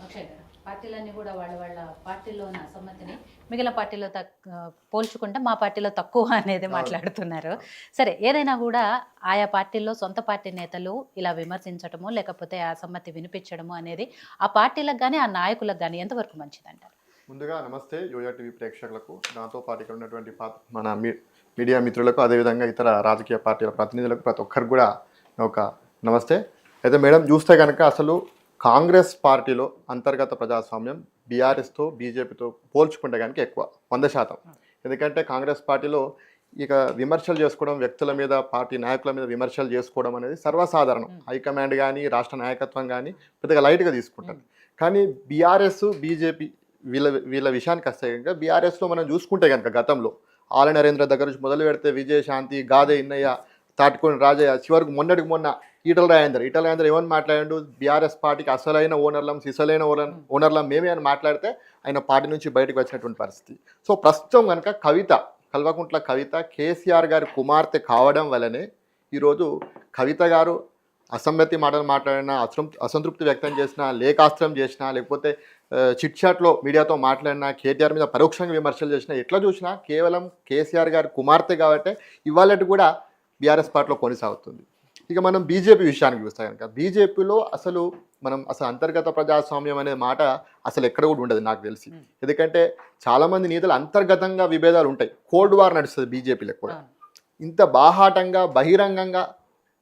అక్షయ్ గారు, పార్టీలన్నీ కూడా వాళ్ళ వాళ్ళ పార్టీలో ఉన్న అసమ్మతిని మిగిలిన పార్టీలో పోల్చుకుంటే మా పార్టీలో తక్కువ అనేది మాట్లాడుతున్నారు. సరే, ఏదైనా కూడా ఆయా పార్టీల్లో సొంత పార్టీ నేతలు ఇలా విమర్శించడము లేకపోతే ఆ అసమ్మతి వినిపించడము అనేది ఆ పార్టీలకు కానీ ఆ నాయకులకు కానీ ఎంతవరకు మంచిదంటారు? ముందుగా నమస్తే యోయా టీవీ ప్రేక్షకులకు, దాంతో పాటు ఇక్కడ ఉన్నటువంటి మన మీడియా మిత్రులకు, అదేవిధంగా ఇతర రాజకీయ పార్టీల ప్రతినిధులకు ప్రతి ఒక్కరికి కూడా ఒక నమస్తే. అయితే మేడం చూస్తే కనుక అసలు కాంగ్రెస్ పార్టీలో అంతర్గత ప్రజాస్వామ్యం బీఆర్ఎస్తో బీజేపీతో పోల్చుకుంటే కనుక ఎక్కువ 100%. ఎందుకంటే కాంగ్రెస్ పార్టీలో ఇక విమర్శలు చేసుకోవడం, వ్యక్తుల మీద పార్టీ నాయకుల మీద విమర్శలు చేసుకోవడం అనేది సర్వసాధారణం. హైకమాండ్ కానీ రాష్ట్ర నాయకత్వం కానీ పెద్దగా లైట్గా తీసుకుంటారు. కానీ బీఆర్ఎస్ బీజేపీ వీళ్ళ విషయానికి వస్తే కనుక బీఆర్ఎస్లో మనం చూసుకుంటే కనుక గతంలో ఆల నరేంద్ర దగ్గర నుంచి మొదలు పెడితే విజయశాంతి, గాదే ఇన్నయ్య, తాటికొని రాజయ్య, చివరికి మొన్న ఈటల రాజేందర్ ఏమని మాట్లాడాడు, బీఆర్ఎస్ పార్టీకి అసలైన ఓనర్లం, సిసలైన ఓనర్లం మేమే అని మాట్లాడితే ఆయన పార్టీ నుంచి బయటకు వచ్చినటువంటి పరిస్థితి. సో ప్రస్తుతం కనుక కల్వకుంట్ల కవిత కేసీఆర్ గారి కుమార్తె కావడం వల్లనే ఈరోజు కవిత గారు అసమ్మతి మాటలు మాట్లాడినా, అసంతృప్తి వ్యక్తం చేసినా, లేఖాస్త్రం చేసినా, లేకపోతే చిట్ చాట్లో మీడియాతో మాట్లాడినా, కేటీఆర్ మీద పరోక్షంగా విమర్శలు చేసినా, ఎట్లా చూసినా కేవలం కేసీఆర్ గారి కుమార్తె కాబట్టి ఇవాళటి కూడా బీఆర్ఎస్ పార్టీలో కొనసాగుతుంది. ఇక మనం బీజేపీ విషయానికి చూస్తే కనుక బీజేపీలో అసలు అంతర్గత ప్రజాస్వామ్యం అనే మాట అసలు ఎక్కడ కూడా ఉండదు నాకు తెలిసి. ఎందుకంటే చాలామంది నేతలు అంతర్గతంగా విభేదాలు ఉంటాయి. కోల్డ్ వార్ నడుస్తుంది బీజేపీలో కూడా. ఇంత బాహాటంగా బహిరంగంగా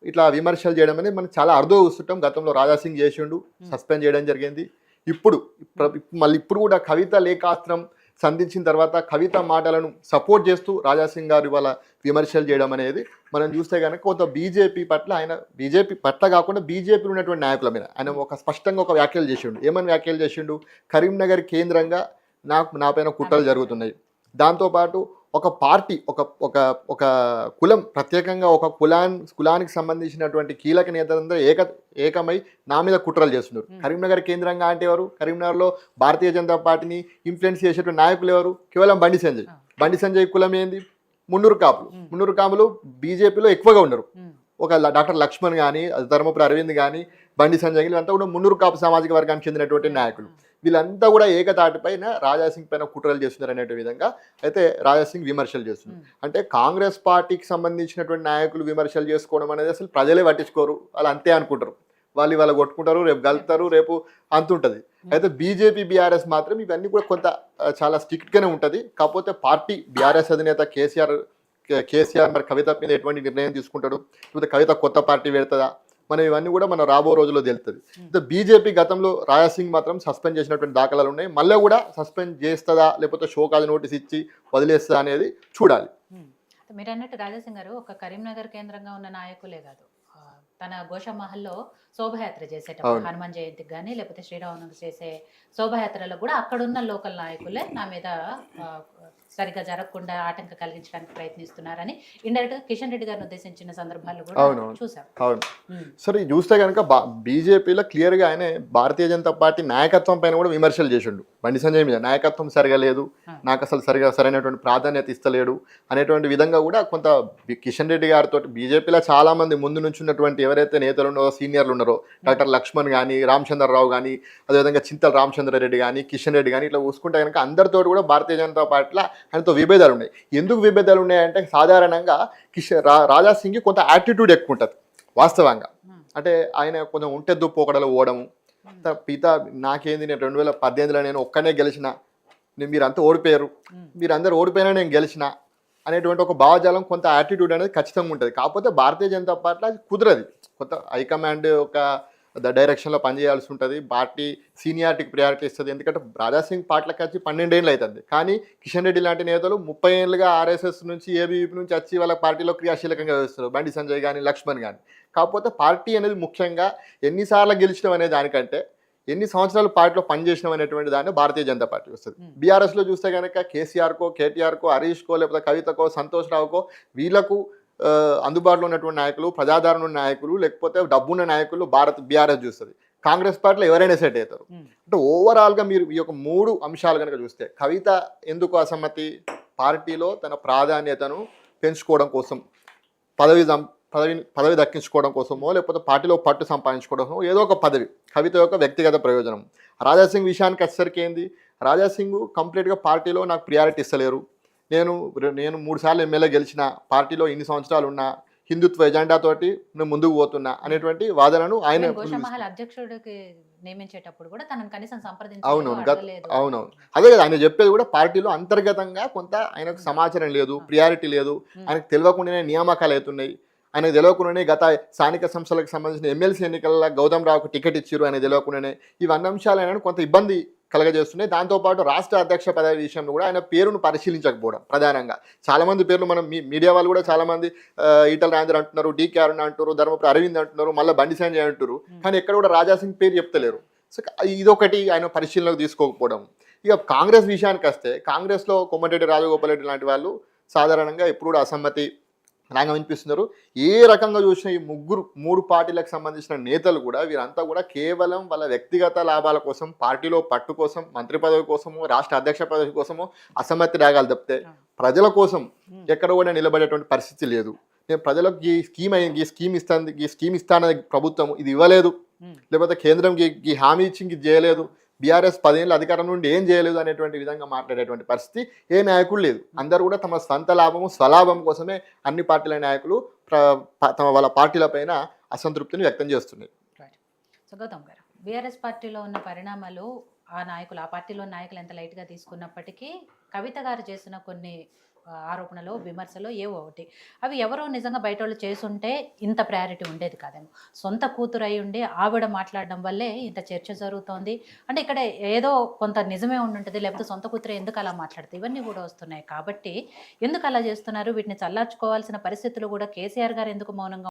ఇట్లా విమర్శలు చేయడం అనేది మనకు చాలా అర్థం చూస్తుంటాం. గతంలో రాజాసింగ్ చేసిండు, సస్పెండ్ చేయడం జరిగింది. ఇప్పుడు కూడా కవిత లేఖాస్త్రం సంధించిన తర్వాత కవిత మాటలను సపోర్ట్ చేస్తూ రాజాసింగ్ గారు ఇవాళ విమర్శలు చేయడం అనేది మనం చూస్తే కనుక కొంత బీజేపీ పట్ల కాకుండా బీజేపీలో ఉన్నటువంటి నాయకుల మీద ఆయన స్పష్టంగా ఒక వ్యాఖ్యలు చేసిండు. ఏమని వ్యాఖ్యలు చేసిండు? కరీంనగర్ కేంద్రంగా నా పైన కుట్రలు జరుగుతున్నాయి. దాంతోపాటు ఒక పార్టీ ఒక కులం, ప్రత్యేకంగా ఒక కులానికి సంబంధించినటువంటి కీలక నేతలందరూ ఏకమై నా మీద కుట్రలు చేస్తున్నారు. కరీంనగర్ కేంద్రంగా అంటే ఎవరు? కరీంనగర్లో భారతీయ జనతా పార్టీని ఇన్ఫ్లుయెన్స్ చేసేటువంటి నాయకులు ఎవరు? కేవలం బండి సంజయ్ కులం ఏంది? మున్నూరు కాపులు బీజేపీలో ఎక్కువగా ఉన్నారు. ఒక డాక్టర్ లక్ష్మణ్ కానీ, ధర్మపురి అరవింద్ కానీ, బండి సంజయ్ వీళ్ళంతా కూడా మున్నూరు కాపు సామాజిక వర్గానికి చెందినటువంటి నాయకులు. వీళ్ళంతా కూడా ఏకతాటిపైన రాజాసింగ్ పైన కుట్రలు చేస్తున్నారు అనే విధంగా అయితే రాజాసింగ్ విమర్శలు చేస్తున్నారు. అంటే కాంగ్రెస్ పార్టీకి సంబంధించినటువంటి నాయకులు విమర్శలు చేసుకోవడం అనేది అసలు ప్రజలే పట్టించుకోరు, వాళ్ళు అంతే అనుకుంటారు. వాళ్ళు కొట్టుకుంటారు, రేపు గలుతారు, రేపు అంతుంటుంది. అయితే బీజేపీ బీఆర్ఎస్ మాత్రం ఇవన్నీ కూడా చాలా స్ట్రిక్ట్గానే ఉంటుంది. కాకపోతే పార్టీ బీఆర్ఎస్ అధినేత కేసీఆర్ మరి కవిత మీద ఎటువంటి నిర్ణయం తీసుకుంటాడు, లేకపోతే కవిత కొత్త పార్టీ పెడుతుందా, ఇవన్నీ కూడా మనం రాబో రోజుల్లో తెలుస్తుంది. అయితే బీజేపీ గతంలో రాజాసింగ్ మాత్రం సస్పెండ్ చేసినటువంటి దాఖలాలు ఉన్నాయి. మళ్ళీ కూడా సస్పెండ్ చేస్తుందా లేకపోతే షోకాజ్ నోటీస్ ఇచ్చి వదిలేస్తుందా అనేది చూడాలి. మీరు అన్నట్టు రాజాసింగ్ గారు ఒక కరీంనగర్ కేంద్రంగా ఉన్న నాయకులే కాదు, తన గోషామహల్లో శోభయాత్ర చేసేటప్పుడు హనుమాన్ జయంతికి కానీ లేకపోతే శ్రీరామనవమికి చేసే శోభయాత్రలో కూడా అక్కడున్న లోకల్ నాయకులే నా మీద సరిగ్గా జరగకుండా ఆటంకం కలిగించడానికి ప్రయత్నిస్తున్నారని ఇండైరెక్ట్ గా కిషన్ రెడ్డి గారిని ఉద్దేశించిన సందర్భాలు కూడా చూసాం. అవును, సరే చూస్తే కనుక బీజేపీలో క్లియర్ గా ఆయన భారతీయ జనతా పార్టీ నాయకత్వం పైన కూడా విమర్శలు చేసిండు. బండి సంజయ్ మీద నాయకత్వం సరిగా లేదు, నాకు అసలు సరైనటువంటి ప్రాధాన్యత ఇస్తలేడు అనేటువంటి విధంగా కూడా కొంత కిషన్ రెడ్డి గారితో బీజేపీలో చాలా మంది ముందు నుంచి ఉన్నటువంటి ఎవరైతే నేతలు ఉన్నారో, సీనియర్లు ఉన్నారో, డాక్టర్ లక్ష్మణ్ కానీ, రామచంద్రరావు కానీ, అదేవిధంగా చింతల రామచంద్రారెడ్డి కానీ, కిషన్ రెడ్డి కానీ, ఇట్లా చూసుకుంటే కనుక అందరితో కూడా భారతీయ జనతా పార్టీలో ఆయనతో విభేదాలు ఉన్నాయి. ఎందుకు విభేదాలు ఉన్నాయంటే సాధారణంగా రాజాసింగ్కి కొంత యాటిట్యూడ్ ఎక్కువ ఉంటుంది వాస్తవంగా. అంటే ఆయన కొంచెం ఉంటే దుప్పోకడలు పోవడము, నాకేంది, నేను 2018లో నేను ఒక్కనే గెలిచిన, మీరంతా ఓడిపోయారు, మీరందరూ ఓడిపోయినా నేను గెలిచిన అనేటువంటి ఒక భావజాలం, కొంత యాటిట్యూడ్ అనేది ఖచ్చితంగా ఉంటుంది. కాకపోతే భారతీయ జనతా పార్టీలో అది కుదరదు. కొంత హైకమాండ్ డైరెక్షన్లో పనిచేయాల్సి ఉంటుంది. పార్టీ సీనియారిటీకి ప్రయారిటీ ఇస్తుంది. ఎందుకంటే రాజాసింగ్ పార్టీలకు వచ్చి 12 ఏళ్ళు అవుతుంది. కానీ కిషన్ రెడ్డి లాంటి నేతలు 30 ఏళ్ళుగా ఆర్ఎస్ఎస్ నుంచి, ఏబీవీపీ నుంచి వచ్చి వాళ్ళ పార్టీలో క్రియాశీలకంగా వేస్తారు. బండి సంజయ్ కానీ, లక్ష్మణ్ కానీ. కాకపోతే పార్టీ అనేది ముఖ్యంగా ఎన్నిసార్లు గెలిచడం అనే దానికంటే ఎన్ని సంవత్సరాలు పార్టీలో పనిచేసినాం అనేటువంటి దాన్ని భారతీయ జనతా పార్టీ వస్తుంది. బీఆర్ఎస్లో చూస్తే కనుక కేసీఆర్కో, కేటీఆర్కో, హరీష్కో, లేకపోతే కవితకో, సంతోష్ రావుకో, వీళ్ళకు అందుబాటులో ఉన్నటువంటి నాయకులు, ప్రజాదరణ ఉన్న నాయకులు, లేకపోతే డబ్బున్న నాయకులు బీఆర్ఎస్ చూస్తుంది. కాంగ్రెస్ పార్టీలో ఎవరైనా సెట్ అవుతారు. అంటే ఓవరాల్గా మీరు ఈ యొక్క 3 అంశాలు కనుక చూస్తే, కవిత ఎందుకు అసమ్మతి? పార్టీలో తన ప్రాధాన్యతను పెంచుకోవడం కోసం, పదవి దక్కించుకోవడం కోసమో లేకపోతే పార్టీలో పట్టు సంపాదించుకోవడమో ఏదో ఒక పదవి, కవిత యొక్క వ్యక్తిగత ప్రయోజనం. రాజాసింగ్ విషయానికి వచ్చేసరికి ఏంది, రాజాసింగ్ కంప్లీట్గా పార్టీలో నాకు ప్రియారిటీ ఇస్తలేరు, నేను 3 సార్లు ఎమ్మెల్యే గెలిచిన, పార్టీలో ఇన్ని సంవత్సరాలు ఉన్నా, హిందుత్వ ఎజెండా తోటి నేను ముందుకు పోతున్నా అనేటువంటి వాదనను ఆయన గోషామహల్ అధ్యక్షుడికి నియమించేటప్పుడు కూడా తనను కనీసం అవునవును అదే కదా ఆయన చెప్పేది కూడా, పార్టీలో అంతర్గతంగా కొంత ఆయనకు సమాచారం లేదు, ప్రియారిటీ లేదు, ఆయనకు తెలియకుండానే నియామకాలు అవుతున్నాయి, ఆయనకు తెలియకుండానే గత స్థానిక సంస్థలకు సంబంధించిన ఎమ్మెల్సీ ఎన్నికల్లో గౌతమ్ రావుకు టికెట్ ఇచ్చారు, ఆయన తెలియకుండానే ఇవన్నీ అంశాలు ఆయన కొంత ఇబ్బంది కలగజేస్తున్నాయి. దాంతోపాటు రాష్ట్ర అధ్యక్ష పదవి విషయంలో కూడా ఆయన పేరును పరిశీలించకపోవడం ప్రధానంగా. చాలామంది పేర్లు మనం మీడియా వాళ్ళు కూడా చాలామంది ఈటల రాజేందర్ అంటున్నారు, డీకే అరుణ్ అంటారు, ధర్మపురి అరవింద్ అంటున్నారు, మళ్ళీ బండి సంజయ్ అంటారు, కానీ ఎక్కడ కూడా రాజాసింగ్ పేరు చెప్తలేరు. సో ఇదొకటి ఆయన పరిశీలనకు తీసుకోకపోవడం. ఇక కాంగ్రెస్ విషయానికి వస్తే, కాంగ్రెస్లో కోమటిరెడ్డి రాజగోపాల్ రెడ్డి లాంటి వాళ్ళు సాధారణంగా ఎప్పుడు కూడా అసమ్మతి రాగా వినిపిస్తున్నారు. ఏ రకంగా చూసినా ఈ 3 పార్టీలకు సంబంధించిన నేతలు కూడా వీరంతా కూడా కేవలం వాళ్ళ వ్యక్తిగత లాభాల కోసం, పార్టీలో పట్టు కోసం, మంత్రి పదవి కోసమో, రాష్ట్ర అధ్యక్ష పదవి కోసమో అసమ్మతి రాగాలు తప్పితే ప్రజల కోసం ఎక్కడ కూడా నిలబడేటువంటి పరిస్థితి లేదు. నేను ప్రజలకు ఈ స్కీమ్ ఇస్తానది ప్రభుత్వం ఇది ఇవ్వలేదు, లేకపోతే కేంద్రం ఈ హామీ ఇచ్చి ఇది చేయలేదు, బీఆర్ఎస్ 10 ఏళ్ళ అధికారం నుండి ఏం చేయలేదు అనేటువంటి విధంగా మాట్లాడేటువంటి పరిస్థితి ఏ నాయకుడు లేదు. అందరూ కూడా తమ సొంత లాభము, స్వలాభం కోసమే అన్ని పార్టీల నాయకులు వాళ్ళ పార్టీల పైన అసంతృప్తిని వ్యక్తం చేస్తున్నారు. సో గౌతమ్ గారు, బీఆర్ఎస్ పార్టీలో ఉన్న పరిణామాలు ఆ పార్టీలో నాయకులు ఎంత లైట్గా తీసుకున్నప్పటికీ కవిత గారు చేసిన కొన్ని ఆరోపణలు, విమర్శలు ఏవో ఒకటి, అవి ఎవరో నిజంగా బయట వాళ్ళు చేసుంటే ఇంత ప్రయారిటీ ఉండేది కాదేమో. సొంత కూతురు అయి ఉండి ఆవిడ మాట్లాడడం వల్లే ఇంత చర్చ జరుగుతోంది. అంటే ఇక్కడ ఏదో కొంత నిజమే ఉండుంటుంది, లేకపోతే సొంత కూతురు ఎందుకు అలా మాట్లాడుతుంది, ఇవన్నీ కూడా వస్తున్నాయి. కాబట్టి ఎందుకు అలా చేస్తున్నారు, వీటిని చల్లార్చుకోవాల్సిన పరిస్థితులు కూడా కేసీఆర్ గారు ఎందుకు మౌనంగా